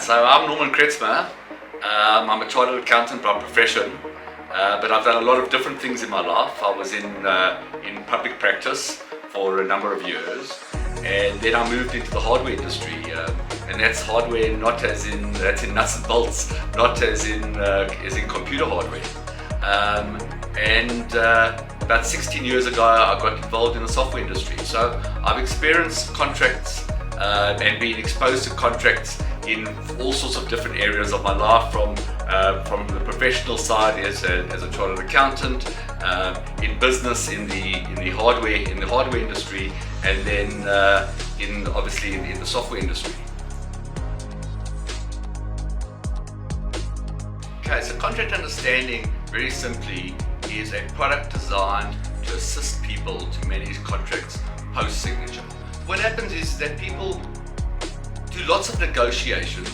So I'm Norman Kretzmer. I'm a chartered accountant by profession, but I've done a lot of different things in my life. I was in public practice for a number of years, and then I moved into the hardware industry, and that's hardware not as in that's in nuts and bolts, not as in computer hardware. About 16 years ago, I got involved in the software industry. So I've experienced contracts and been exposed to contracts in all sorts of different areas of my life, from the professional side as a chartered accountant, in business in the hardware industry, and then in the software industry. Okay, so contract understanding, very simply, is a product designed to assist people to manage contracts post-signature. What happens is that people do lots of negotiations,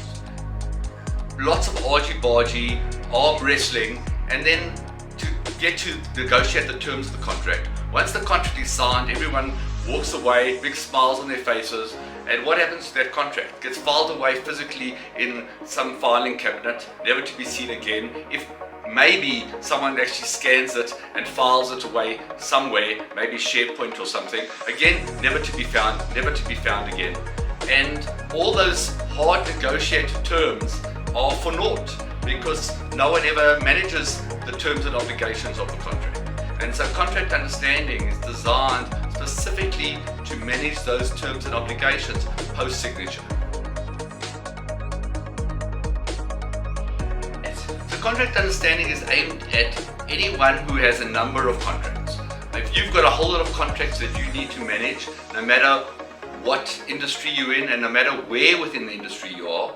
lots of argy-bargy, arm wrestling, and then to get to negotiate the terms of the contract. Once the contract is signed, everyone walks away, big smiles on their faces, and what happens to that contract? It gets filed away physically in some filing cabinet, never to be seen again. If maybe someone actually scans it and files it away somewhere, maybe SharePoint or something, again, never to be found again. And all those hard negotiated terms are for naught, because no one ever manages the terms and obligations of the contract. And so contract understanding is designed specifically to manage those terms and obligations post-signature. So contract understanding is aimed at anyone who has a number of contracts. If you've got a whole lot of contracts that you need to manage, no matter what industry you're in and no matter where within the industry you are,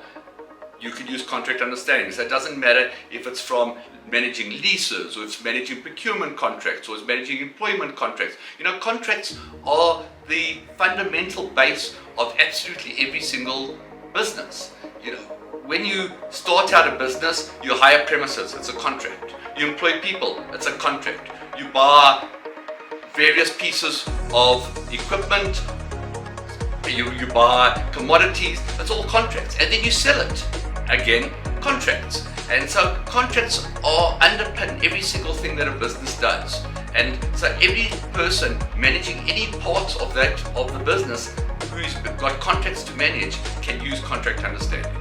you can use contract understanding. So it doesn't matter if it's from managing leases, or it's managing procurement contracts, or it's managing employment contracts. You know, contracts are the fundamental base of absolutely every single business. You know, when you start out a business, you hire premises, it's a contract. You employ people, it's a contract. You buy various pieces of equipment, you buy commodities, it's all contracts, and then you sell it, again, contracts. And so contracts are underpin every single thing that a business does. And so every person managing any parts of the business who's got contracts to manage can use contract understanding.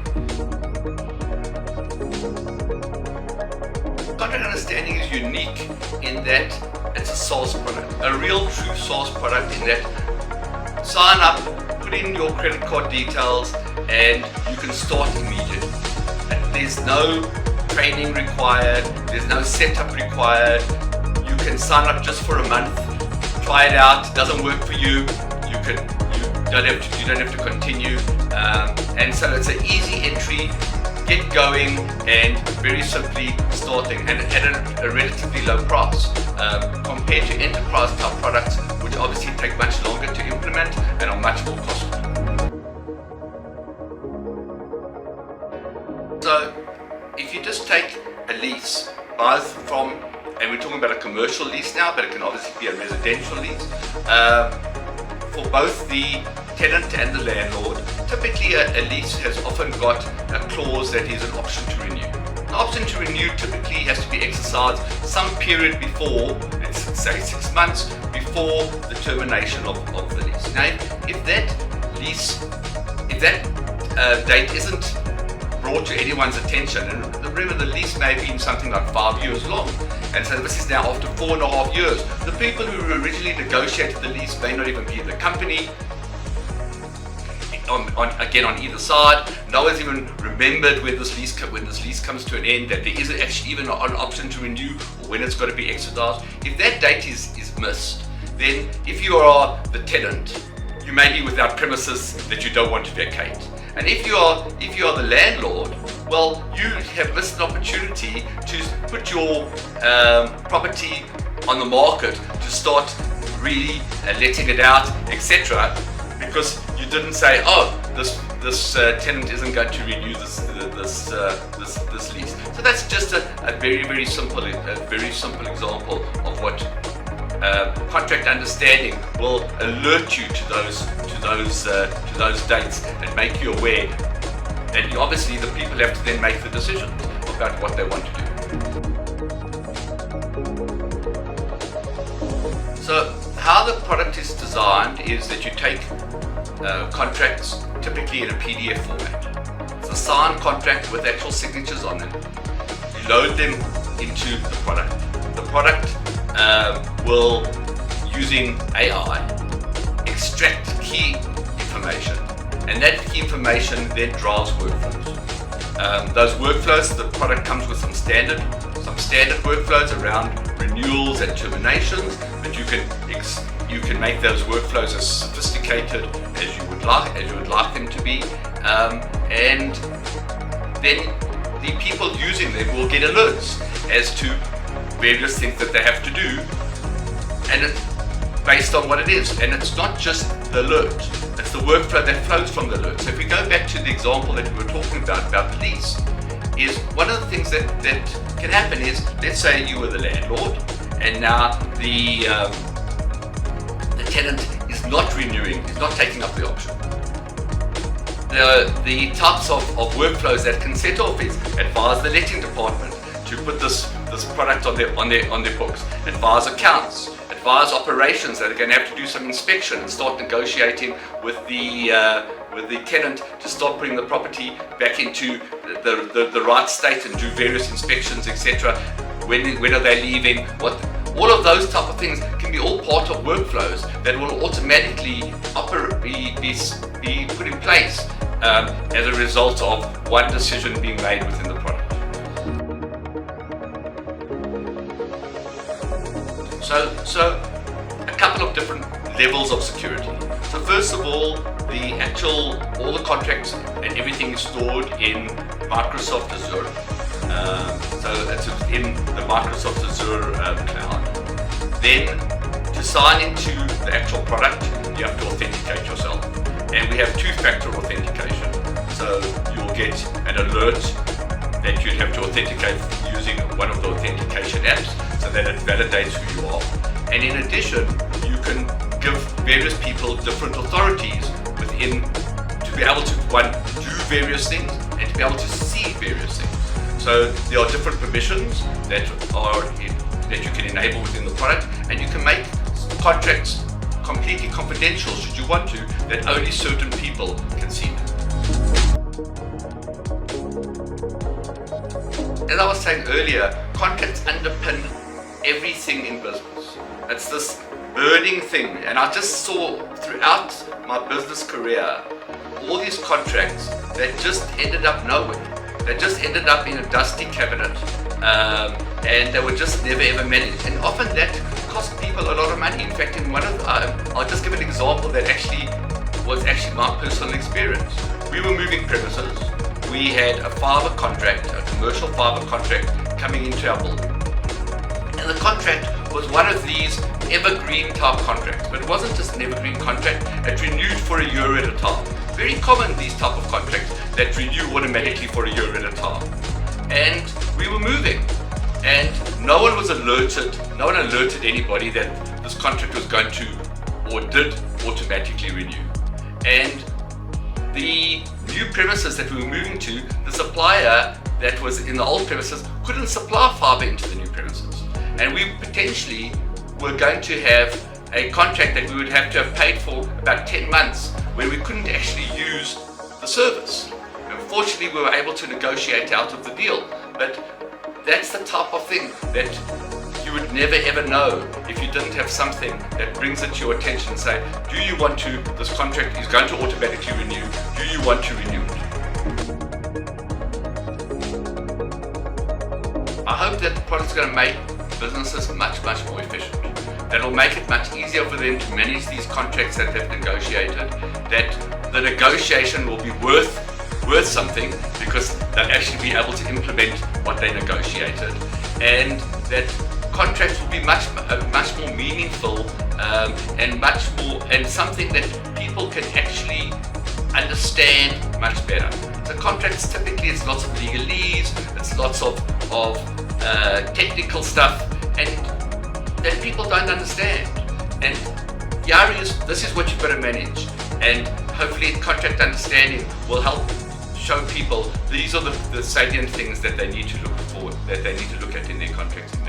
Contract understanding is unique in that it's a SaaS product, a real true SaaS product, in that sign up, put in your credit card details, and you can start immediately. And there's no training required, there's no setup required. You can sign up just for a month, try it out. It doesn't work for you, you don't have to continue. And so it's an easy entry, get going, and very simply starting, and at a relatively low price compared to enterprise type products, which obviously take much longer to implement and are much more costly. So if you just take a lease, both from, and we're talking about a commercial lease now, but it can obviously be a residential lease, for both the tenant and the landlord, typically a lease has often got a clause that is an option to renew. The option to renew typically has to be exercised some period before, let's say 6 months before the termination of the lease. Now, if that date isn't brought to anyone's attention, and remember the lease may be something like 5 years long, and so this is now after 4.5 years. The people who originally negotiated the lease may not even be in the company. On either side, no one's even remembered when this lease comes to an end, that there isn't actually even an option to renew or when it's got to be exercised. If that date is missed, then if you are the tenant, you may be without premises that you don't want to vacate. And if you are the landlord, well, you have missed an opportunity to put your property on the market, to start really letting it out, etc. Because you didn't say, oh, this tenant isn't going to renew this lease. So that's just a very simple example of what contract understanding will alert you to those dates and make you aware And obviously the people have to then make the decisions about what they want to do. So how the product is designed is that you take contracts typically in a PDF format. It's a signed contract with actual signatures on them. You load them into the product. The product will, using AI, extract key information, and that key information then drives workflows. Those workflows, the product comes with some standard workflows around renewals and terminations, but you can make those workflows as sophisticated as you would like them to be, and then the people using them will get alerts as to various things that they have to do, and it's based on what it is. And it's not just the alert, it's the workflow that flows from the alert. So if we go back to the example that we were talking about the lease, is one of the things that can happen is, let's say you were the landlord and now the tenant is not renewing, is not taking up the option. The types of workflows that can set off is advise the letting department to put this product on their books, advise accounts, advise operations that are going to have to do some inspection and start negotiating with the tenant to start putting the property back into the right state and do various inspections, etc. When are they leaving? All of those type of things can be all part of workflows that will automatically be put in place as a result of one decision being made within the product. So a couple of different levels of security. So first of all the contracts and everything is stored in Microsoft Azure. So it's in the Microsoft Azure cloud. Then to sign into the actual product, you have to authenticate yourself. And we have two-factor authentication. So you'll get an alert that you'd have to authenticate using one of the authentication apps so that it validates who you are. And in addition, you can give various people different authorities within to be able to, one, do various things and to be able to see various things. So there are different permissions that you can enable within the product, and you can make contracts completely confidential should you want to, that only certain people can see them. As I was saying earlier, contracts underpin everything in business. It's this burning thing, and I just saw throughout my business career all these contracts that just ended up nowhere. They just ended up in a dusty cabinet, and they were just never ever managed. And often that cost people a lot of money. In fact, in one of I'll just give an example that was actually my personal experience. We were moving premises. We had a fibre contract, a commercial fibre contract coming into our building. And the contract was one of these evergreen type contracts, but it wasn't just an evergreen contract, it renewed for a year at a time. Very common, these type of contracts that renew automatically for a year at a time. And we were moving, and no one alerted anybody that this contract was going to or did automatically renew. And the new premises that we were moving to, the supplier that was in the old premises couldn't supply fibre into the new premises. And we potentially were going to have a contract that we would have to have paid for about 10 months when we couldn't actually use the service. Unfortunately, we were able to negotiate out of the deal, but that's the type of thing that you would never ever know if you didn't have something that brings it to your attention and say, do you want to, this contract is going to automatically renew, do you want to renew it? I hope that the product's going to make businesses much more efficient. That'll make it much easier for them to manage these contracts that they've negotiated, that the negotiation will be worth something because they'll actually be able to implement what they negotiated, and that contracts will be much more meaningful and something that people can actually understand much better. So contracts typically, it's lots of legalese, it's lots of technical stuff, and that people don't understand. And Yari this is what you've got to manage, and hopefully contract understanding will help show people these are the salient things that they need to look for, that they need to look at in their contracts.